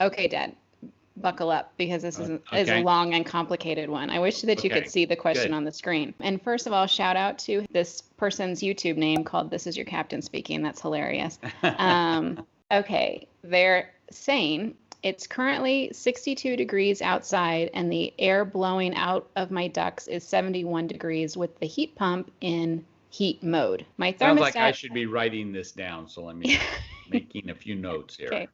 Okay, Dad, buckle up because this is a Okay. long and complicated one. I wish that you could Okay. see the question Good. on the screen. And first of all, shout out to this person's YouTube name called This Is Your Captain Speaking. That's hilarious. Okay, they're saying it's currently 62 degrees outside and the air blowing out of my ducts is 71 degrees with the heat pump in heat mode. My Sounds like I thermostat. should be writing this down, so let me making a few notes here. Okay.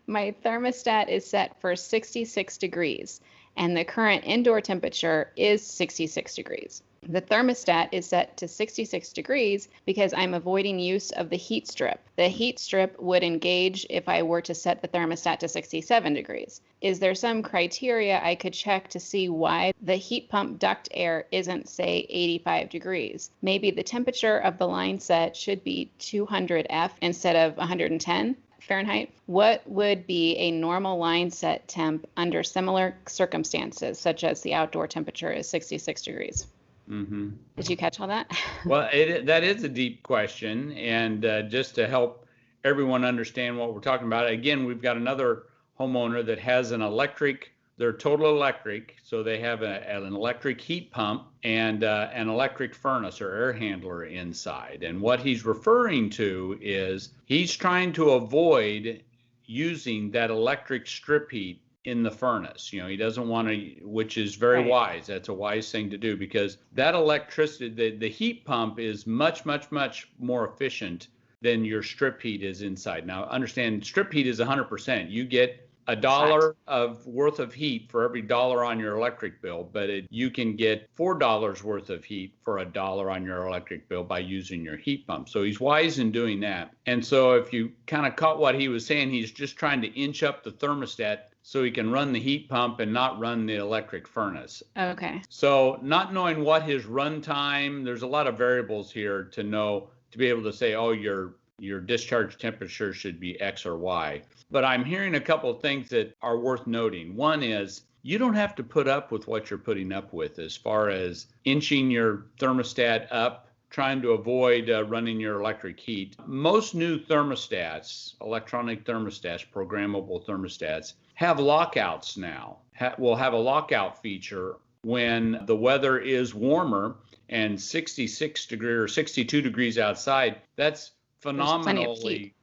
My thermostat is set for 66 degrees, and the current indoor temperature is 66 degrees. The thermostat is set to 66 degrees because I'm avoiding use of the heat strip. The heat strip would engage if I were to set the thermostat to 67 degrees. Is there some criteria I could check to see why the heat pump duct air isn't, say, 85 degrees? Maybe the temperature of the line set should be 200 F instead of 110 Fahrenheit. What would be a normal line set temp under similar circumstances, such as the outdoor temperature is 66 degrees? Mm-hmm. Did you catch all that? Well, that is a deep question, and just to help everyone understand what we're talking about, again, we've got another homeowner that has an electric, they're total electric, so they have an electric heat pump and an electric furnace or air handler inside. And what he's referring to is he's trying to avoid using that electric strip heat in the furnace. He doesn't want to, which is very wise. That's a wise thing to do because that electricity, the heat pump is much, much, much more efficient than your strip heat is inside. Now, understand strip heat is 100%. You get $1 of worth of heat for every dollar on your electric bill, but you can get $4 worth of heat for $1 on your electric bill by using your heat pump. So he's wise in doing that. And so if you kind of caught what he was saying, he's just trying to inch up the thermostat so he can run the heat pump and not run the electric furnace. Okay. So not knowing what his run time, there's a lot of variables here to know, to be able to say, oh, your discharge temperature should be X or Y. But I'm hearing a couple of things that are worth noting. One is you don't have to put up with what you're putting up with as far as inching your thermostat up, trying to avoid running your electric heat. Most new thermostats, electronic thermostats, programmable thermostats, have lockouts now. Will have a lockout feature when the weather is warmer and 66 degrees or 62 degrees outside. That's phenomenally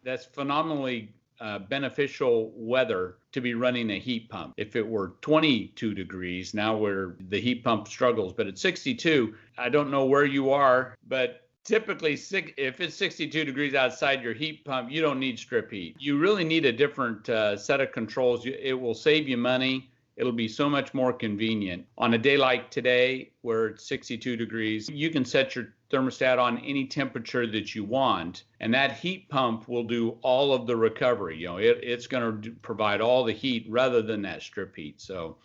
beneficial weather to be running a heat pump. If it were 22 degrees, now where the heat pump struggles, but at 62, I don't know where you are, but typically if it's 62 degrees outside your heat pump, you don't need strip heat. You really need a different set of controls. It will save you money. It'll be so much more convenient. On a day like today, where it's 62 degrees, you can set your thermostat on any temperature that you want, and that heat pump will do all of the recovery. It's going to provide all the heat rather than that strip heat. So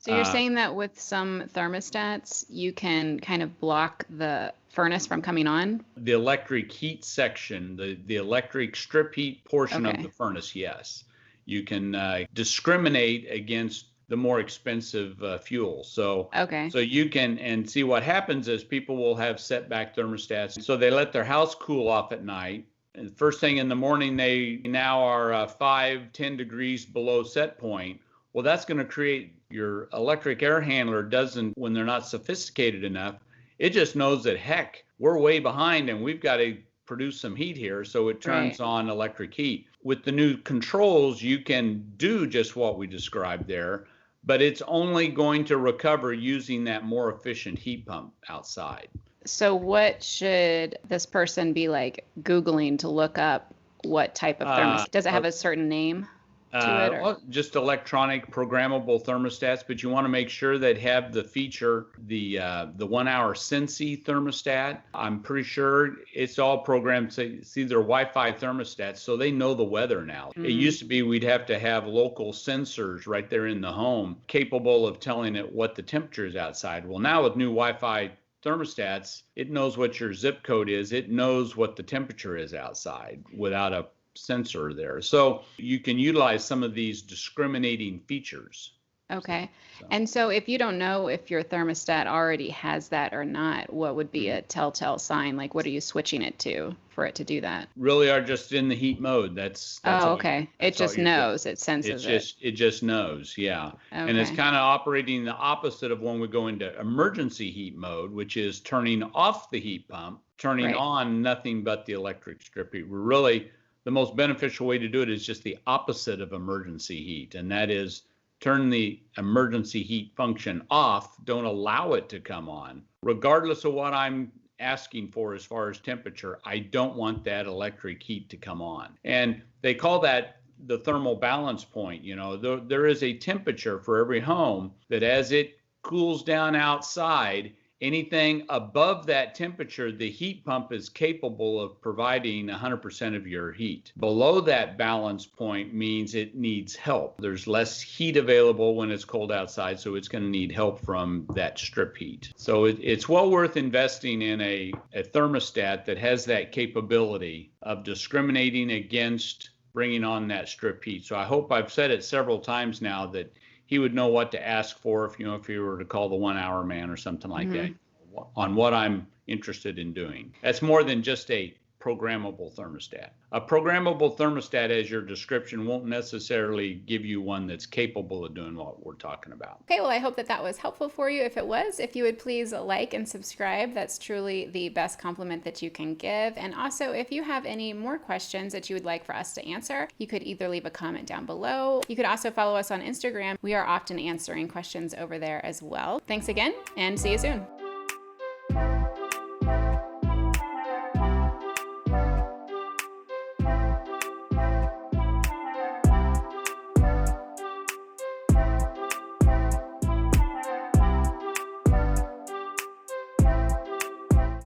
you're saying that with some thermostats, you can kind of block the furnace from coming on? The electric heat section, the electric strip heat portion of the furnace, yes. You can discriminate against the more expensive fuel. So you can, and see what happens is people will have setback thermostats. So they let their house cool off at night. And first thing in the morning, they now are 5-10 degrees below set point. Well, that's going to create, your electric air handler doesn't, when they're not sophisticated enough, it just knows that, heck, we're way behind and we've got to produce some heat here. So it turns on electric heat. With the new controls, you can do just what we described there, but it's only going to recover using that more efficient heat pump outside. So what should this person be like Googling to look up what type of thermostat? Does it have a certain name to it? Well, just electronic programmable thermostats, but you want to make sure that have the feature, the 1 Hour Sensi thermostat. I'm pretty sure it's all programmed. It's either Wi-Fi thermostats, so they know the weather now. It used to be we'd have to have local sensors right there in the home capable of telling it what the temperature is outside. Well, now with new Wi-Fi thermostats, it knows what your zip code is. It knows what the temperature is outside without a sensor there. So you can utilize some of these discriminating features. Okay. So And so if you don't know if your thermostat already has that or not, what would be mhm. a telltale sign? Like, what are you switching it to for it to do that? Really are just in the heat mode. That's Oh, all okay. It that's all just you're doing. knows, it senses it. It just knows, yeah. And it's Okay. kind of operating the opposite of when we go into emergency heat mode, which is turning off the heat pump, turning Right. on nothing but the electric strip heat. We're really the most beneficial way to do it is just the opposite of emergency heat, and that is turn the emergency heat function off, don't allow it to come on. Regardless of what I'm asking for as far as temperature, I don't want that electric heat to come on. And they call that the thermal balance point. You know, there is a temperature for every home that as it cools down outside, anything above that temperature, the heat pump is capable of providing 100% of your heat. Below that balance point means it needs help. There's less heat available when it's cold outside, so it's going to need help from that strip heat. So it's well worth investing in a thermostat that has that capability of discriminating against bringing on that strip heat. So I hope I've said it several times now that he would know what to ask for if he were to call the 1 hour man or something like that Hmm. on what I'm interested in doing. That's more than just a programmable thermostat. A programmable thermostat, as your description, won't necessarily give you one that's capable of doing what we're talking about. Okay, well, I hope that that was helpful for you. If it was, if you would please like and subscribe, that's truly the best compliment that you can give. And also, if you have any more questions that you would like for us to answer, you could either leave a comment down below. You could also follow us on Instagram. We are often answering questions over there as well. Thanks again, and see you soon.